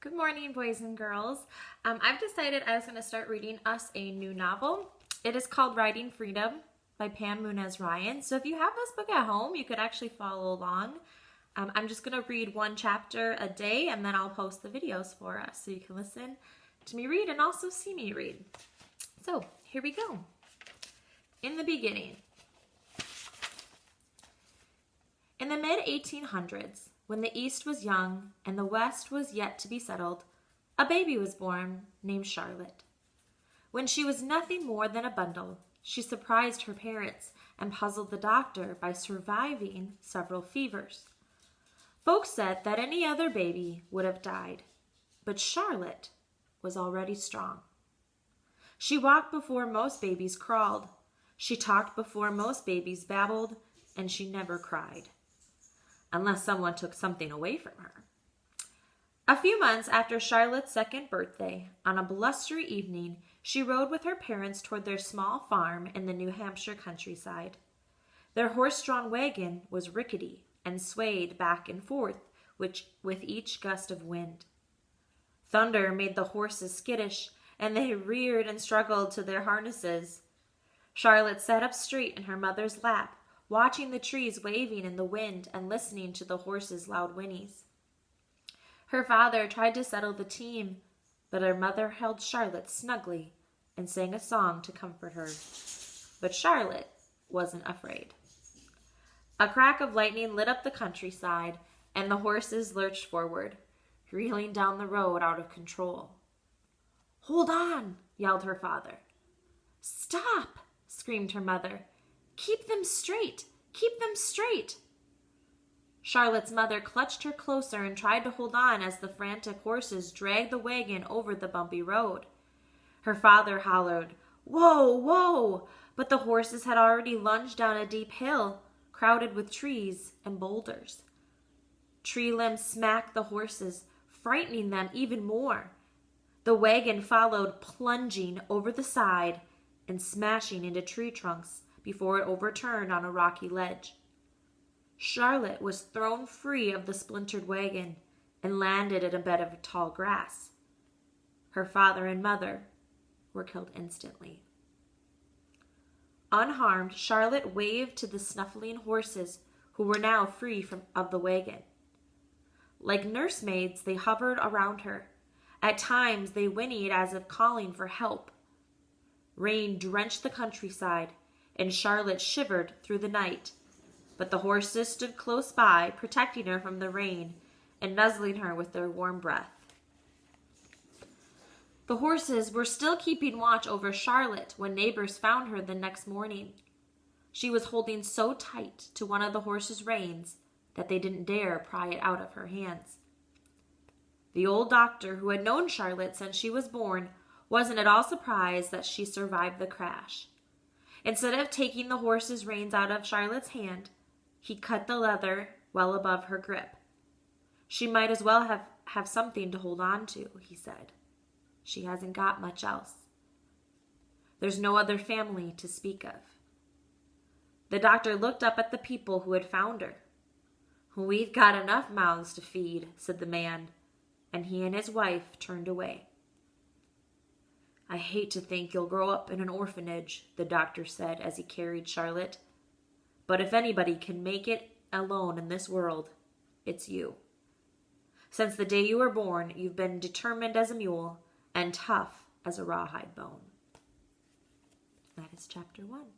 Good morning, boys and girls. I've decided I was going to start reading us a new novel. It is called Writing Freedom by Pam Munez Ryan. So if you have this book at home, you could actually follow along. I'm just going to read one chapter a day, and then I'll post the videos for us so you can listen to me read and also see me read. So here we go. In the beginning. In the mid-1800s, when the East was young and the West was yet to be settled, a baby was born named Charlotte. When she was nothing more than a bundle, she surprised her parents and puzzled the doctor by surviving several fevers. Folks said that any other baby would have died, but Charlotte was already strong. She walked before most babies crawled. She talked before most babies babbled, and she never cried. Unless someone took something away from her. A few months after Charlotte's second birthday, on a blustery evening, she rode with her parents toward their small farm in the New Hampshire countryside. Their horse-drawn wagon was rickety and swayed back and forth with each gust of wind. Thunder made the horses skittish, and they reared and struggled to their harnesses. Charlotte sat up straight in her mother's lap, watching the trees waving in the wind and listening to the horses' loud whinnies. Her father tried to settle the team, but her mother held Charlotte snugly and sang a song to comfort her. But Charlotte wasn't afraid. A crack of lightning lit up the countryside, and the horses lurched forward, reeling down the road out of control. "Hold on!" yelled her father. "Stop!" screamed her mother. "Keep them straight! Keep them straight!" Charlotte's mother clutched her closer and tried to hold on as the frantic horses dragged the wagon over the bumpy road. Her father hollered, "Whoa, whoa!" But the horses had already lunged down a deep hill, crowded with trees and boulders. Tree limbs smacked the horses, frightening them even more. The wagon followed, plunging over the side and smashing into tree trunks before it overturned on a rocky ledge. Charlotte was thrown free of the splintered wagon and landed in a bed of tall grass. Her father and mother were killed instantly. Unharmed, Charlotte waved to the snuffling horses who were now free of the wagon. Like nursemaids, they hovered around her. At times, they whinnied as if calling for help. Rain drenched the countryside, and Charlotte shivered through the night, but the horses stood close by, protecting her from the rain and nuzzling her with their warm breath. The horses were still keeping watch over Charlotte when neighbors found her the next morning. She was holding so tight to one of the horses' reins that they didn't dare pry it out of her hands. The old doctor, who had known Charlotte since she was born, wasn't at all surprised that she survived the crash. Instead of taking the horse's reins out of Charlotte's hand, he cut the leather well above her grip. "She might as well have something to hold on to," he said. "She hasn't got much else. There's no other family to speak of." The doctor looked up at the people who had found her. "We've got enough mouths to feed," said the man, and he and his wife turned away. "I hate to think you'll grow up in an orphanage," the doctor said as he carried Charlotte. "But if anybody can make it alone in this world, it's you. Since the day you were born, you've been determined as a mule and tough as a rawhide bone." That is chapter 1.